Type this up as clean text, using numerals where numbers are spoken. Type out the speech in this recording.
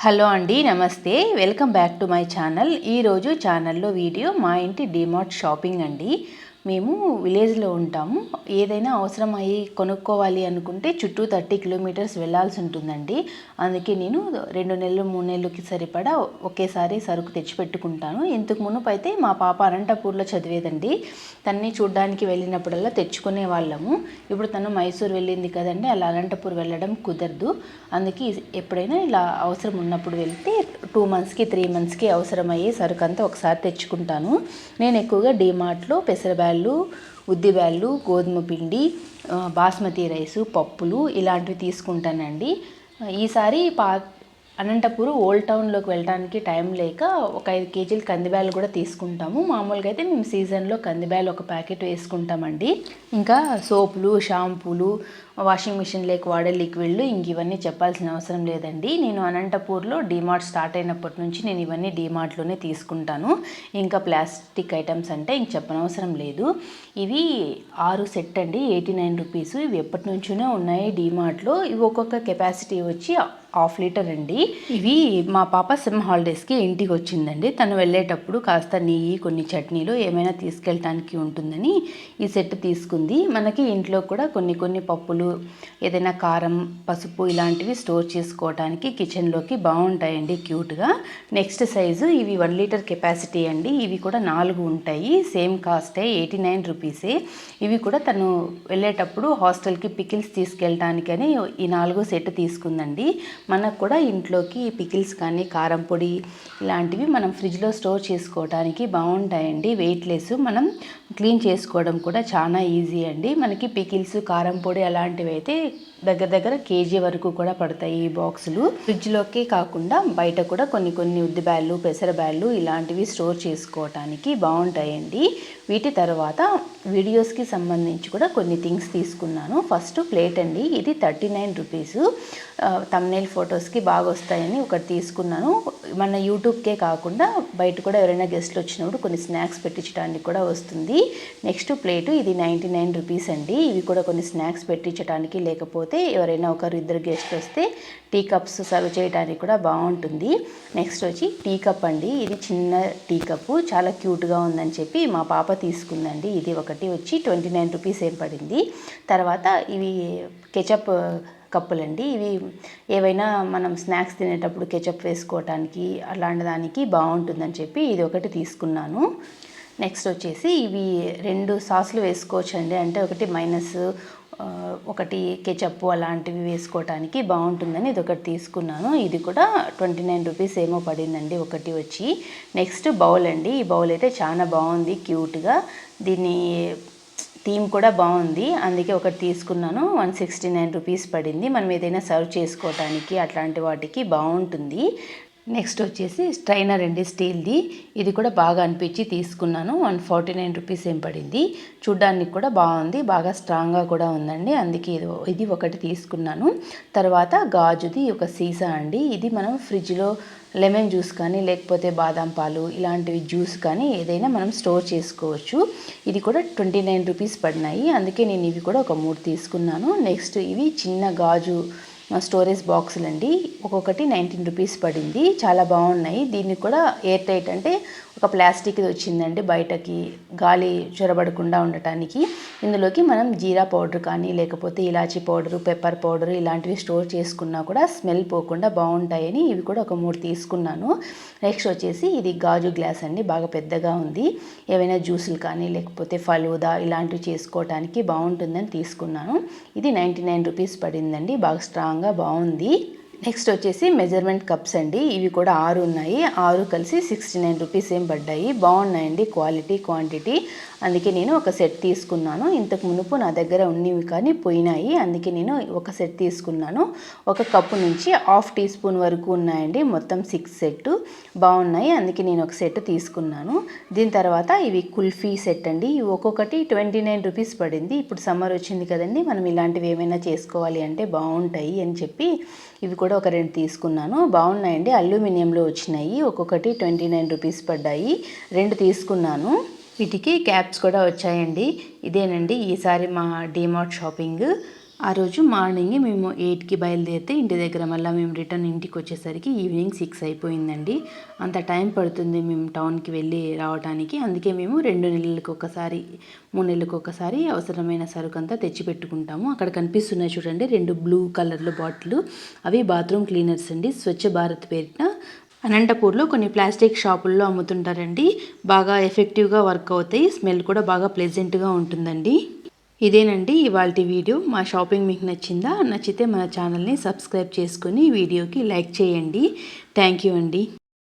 Hello అండి, నమస్తే. Welcome back to my channel. ఈరోజు ఛానల్లో వీడియో మా ఇంటి డీమార్ట్ షాపింగ్ అండి. మేము విలేజ్లో ఉంటాము. ఏదైనా అవసరం అయ్యి కొనుక్కోవాలి అనుకుంటే చుట్టూ 30 కిలోమీటర్స్ వెళ్ళాల్సి ఉంటుందండి. అందుకే నేను 2 నెలలు 3 నెలలకి సరిపడా ఒకేసారి సరుకు తెచ్చిపెట్టుకుంటాను. ఇంతకు మునుపు అయితే మా పాప అనంతపూర్లో చదివేదండి. తన్ని చూడ్డానికి వెళ్ళినప్పుడల్లా తెచ్చుకునే వాళ్ళము. ఇప్పుడు తను మైసూర్ వెళ్ళింది కదండి, అలా అనంతపూర్ వెళ్ళడం కుదరదు. అందుకే ఎప్పుడైనా ఇలా అవసరం ఉన్నప్పుడు వెళ్తే 2 మంత్స్కి 3 మంత్స్కి అవసరమయ్యే సరుకు అంతా ఒకసారి తెచ్చుకుంటాను. నేను ఎక్కువగా డీమార్ట్లో పెసరబ్యాళ్ళు, ఉద్దిబ్యాళ్ళు, గోధుమ పిండి, బాస్మతి రైసు, పప్పులు ఇలాంటివి తీసుకుంటానండి. ఈసారి అనంతపూర్ ఓల్డ్ టౌన్లోకి వెళ్ళడానికి టైం లేక ఒక 5 కేజీలు కందిబ్యాళ్ళు కూడా తీసుకుంటాము. మామూలుగా అయితే మేము సీజన్లో కందిబ్యాళ్ళు ఒక ప్యాకెట్ వేసుకుంటామండి. ఇంకా సోపులు, షాంపూలు, వాషింగ్ మిషన్ లేక వాడే లిక్విడ్లు, ఇంక ఇవన్నీ చెప్పాల్సిన అవసరం లేదండి. నేను అనంతపూర్లో డీమార్ట్ స్టార్ట్ అయినప్పటి నుంచి నేను ఇవన్నీ డీమార్ట్లోనే తీసుకుంటాను. ఇంకా ప్లాస్టిక్ ఐటమ్స్ అంటే ఇంక చెప్పనవసరం లేదు. ఇవి 6 సెట్ అండి, 89 రూపీస్. ఇవి ఎప్పటి నుంచోనే ఉన్నాయి డీమార్ట్లో. ఇవి ఒక్కొక్క కెపాసిటీ వచ్చి 1/2 లీటర్ అండి. ఇవి మా పాప సమ్ హాలిడేస్కి ఇంటికి వచ్చిందండి. తను వెళ్ళేటప్పుడు కాస్త నెయ్యి, కొన్ని చట్నీలు ఏమైనా తీసుకెళ్ళటానికి ఉంటుందని ఈ సెట్ తీసుకుంది. మనకి ఇంట్లో కూడా కొన్ని పప్పులు, ఏదైనా కారం, పసుపు ఇలాంటివి స్టోర్ చేసుకోవడానికి కిచెన్లోకి బాగుంటాయండి క్యూట్గా. నెక్స్ట్ సైజు ఇవి 1 లీటర్ కెపాసిటీ అండి. ఇవి కూడా 4 ఉంటాయి. సేమ్ కాస్టే, 89 రూపీసే. ఇవి కూడా తను వెళ్ళేటప్పుడు హాస్టల్కి పికిల్స్ తీసుకెళ్ళటానికని ఈ 4 సెట్ తీసుకుందండి. మనకు కూడా ఇంట్లోకి పికిల్స్ కానీ, కారం పొడి ఇలాంటివి మనం ఫ్రిడ్జ్లో స్టోర్ చేసుకోవడానికి బాగుంటాయండి. వెయిట్లెస్, మనం క్లీన్ చేసుకోవడం కూడా చాలా ఈజీ అండి. మనకి పికిల్స్, కారం పొడి అలాంటివి అయితే దగ్గర కేజీ వరకు కూడా పడతాయి ఈ బాక్సులు. ఫ్రిడ్జ్లోకే కాకుండా బయట కూడా కొన్ని ఉద్దిబ్యాళ్ళు, పెసరబ్యాళ్ళు ఇలాంటివి స్టోర్ చేసుకోవటానికి బాగుంటాయండి. వీటి తర్వాత వీడియోస్కి సంబంధించి కూడా కొన్ని థింగ్స్ తీసుకున్నాను. ఫస్ట్ ప్లేట్ అండి, ఇది 39 రూపీస్. థంబ్నెయిల్ ఫొటోస్కి బాగా వస్తాయని ఒకటి తీసుకున్నాను. మన యూట్యూబ్కే కాకుండా బయట కూడా ఎవరైనా గెస్ట్లు వచ్చినప్పుడు కొన్ని స్నాక్స్ పెట్టించడానికి కూడా వస్తుంది. నెక్స్ట్ ప్లేటు, ఇది 99 రూపీస్ అండి. ఇవి కూడా కొన్ని స్నాక్స్ పెట్టించడానికి, లేకపోతే ఎవరైనా 1-2 గెస్ట్లు వస్తే టీ కప్స్ సర్వ్ చేయడానికి కూడా బాగుంటుంది. నెక్స్ట్ వచ్చి టీ కప్ అండి. ఇది చిన్న టీ కప్పు, చాలా క్యూట్గా ఉందని చెప్పి మా పాప తీసుకుందండి. ఇది ఒకటి వచ్చి 29 రూపీస్ ఏం పడింది. తర్వాత ఇవి కెచప్ కప్పులండి. ఇవి ఏవైనా మనం స్నాక్స్ తినేటప్పుడు కెచప్ వేసుకోవటానికి అలాంటి దానికి బాగుంటుందని చెప్పి ఇది ఒకటి తీసుకున్నాను. నెక్స్ట్ వచ్చేసి ఇవి 2 సాసులు వేసుకోవచ్చండి. అంటే ఒకటి మైనస్, ఒకటి కెచప్ అలాంటివి వేసుకోవటానికి బాగుంటుందని ఇది ఒకటి తీసుకున్నాను. ఇది కూడా 29 రూపీస్ ఏమో పడిందండి ఒకటి వచ్చి. నెక్స్ట్ బౌల్ అండి. ఈ బౌల్ అయితే చాలా బాగుంది క్యూట్గా. దీన్ని థీమ్ కూడా బాగుంది, అందుకే ఒకటి తీసుకున్నాను. 169 రూపీస్ పడింది. మనం ఏదైనా సర్వ్ చేసుకోవటానికి అట్లాంటి వాటికి బాగుంటుంది. నెక్స్ట్ వచ్చేసి స్ట్రైనర్ అండి, స్టీల్ది. ఇది కూడా బాగా అనిపించి తీసుకున్నాను. 149 రూపీస్ ఏం పడింది. చూడ్డానికి కూడా బాగుంది, బాగా స్ట్రాంగ్గా కూడా ఉందండి. అందుకే ఇది ఒకటి తీసుకున్నాను. తర్వాత గాజుది ఒక సీసా అండి. ఇది మనం ఫ్రిడ్జ్లో లెమన్ జ్యూస్ కానీ, లేకపోతే బాదం పాలు ఇలాంటివి జ్యూస్ కానీ ఏదైనా మనం స్టోర్ చేసుకోవచ్చు. ఇది కూడా 29 రూపీస్ పడినాయి. అందుకే నేను ఇవి కూడా ఒక 3 తీసుకున్నాను. నెక్స్ట్ ఇవి చిన్న గాజు స్టోరేజ్ బాక్సులు అండి. ఒక్కొక్కటి 19 రూపీస్ పడింది. చాలా బాగున్నాయి. దీన్ని కూడా ఎయిర్ టైట్, అంటే ఒక ప్లాస్టిక్ది వచ్చిందండి బయటకి గాలి చొరబడకుండా ఉండటానికి. ఇందులోకి మనం జీరా పౌడర్ కానీ, లేకపోతే ఇలాచీ పౌడరు, పెప్పర్ పౌడరు ఇలాంటివి స్టోర్ చేసుకున్నా కూడా స్మెల్ పోకుండా బాగుంటాయని ఇవి కూడా ఒక 3 తీసుకున్నాను. నెక్స్ట్ వచ్చేసి ఇది గాజు గ్లాస్ అండి, బాగా పెద్దగా ఉంది. ఏవైనా జ్యూసులు కానీ, లేకపోతే ఫలూదా ఇలాంటివి చేసుకోవడానికి బాగుంటుందని తీసుకున్నాను. ఇది 99 రూపీస్ పడిందండి, బాగా స్ట్రాంగ్గా బాగుంది. నెక్స్ట్ వచ్చేసి మెజర్మెంట్ కప్స్ అండి. ఇవి కూడా 6 ఉన్నాయి. 6 కలిసి 69 రూపీస్ ఏం పడ్డాయి. బాగున్నాయండి క్వాలిటీ, క్వాంటిటీ. అందుకే నేను ఒక సెట్ తీసుకున్నాను. ఇంతకు మునుపు నా దగ్గర ఉన్నవి కానీ పోయినాయి, అందుకే నేను ఒక సెట్ తీసుకున్నాను. ఒక కప్పు నుంచి 1/2 టీ స్పూన్ వరకు ఉన్నాయండి. మొత్తం 6 సెట్ బాగున్నాయి, అందుకే నేను ఒక సెట్ తీసుకున్నాను. దీని తర్వాత ఇవి కుల్ఫీ సెట్ అండి. ఇవి ఒక్కొక్కటి 29 రూపీస్ పడింది. ఇప్పుడు సమ్మర్ వచ్చింది కదండి, మనం ఇలాంటివి ఏమైనా చేసుకోవాలి అంటే బాగుంటాయి అని చెప్పి ఇవి కూడా ఒక 2 తీసుకున్నాను. బాగున్నాయండి, అల్యూమినియంలో వచ్చినాయి. ఒక్కొక్కటి 29 రూపీస్ పడ్డాయి. 2 తీసుకున్నాను. వీటికి క్యాప్స్ కూడా వచ్చాయండి. ఇదేనండి ఈసారి మా డీమార్ట్ షాపింగ్. ఆ రోజు మార్నింగ్ మేము 8కి బయలుదేరితే ఇంటి దగ్గర మళ్ళీ మేము రిటర్న్ ఇంటికి వచ్చేసరికి ఈవినింగ్ 6 అయిపోయిందండి. అంత టైం పడుతుంది మేము టౌన్కి వెళ్ళి రావడానికి. అందుకే మేము 2 నెలలకు ఒకసారి 3 నెలలకు ఒకసారి అవసరమైన సరుకంతా తెచ్చిపెట్టుకుంటాము. అక్కడ కనిపిస్తున్నాయి చూడండి 2 బ్లూ కలర్లో బాటిల్, అవి బాత్రూమ్ క్లీనర్స్ అండి. స్వచ్ఛ భారత్ పేరిట అనంతపూర్లో కొన్ని ప్లాస్టిక్ షాపుల్లో అమ్ముతుంటారండి. బాగా ఎఫెక్టివ్గా వర్క్ అవుతాయి, స్మెల్ కూడా బాగా ప్లెజెంట్గా ఉంటుందండి. ఇదేనండి ఇవాల్టి వీడియో. మా షాపింగ్ మీకు నచ్చిందా? నచ్చితే మన ఛానల్ని సబ్స్క్రైబ్ చేసుకొని వీడియోకి లైక్ చేయండి. థ్యాంక్ యూ అండి.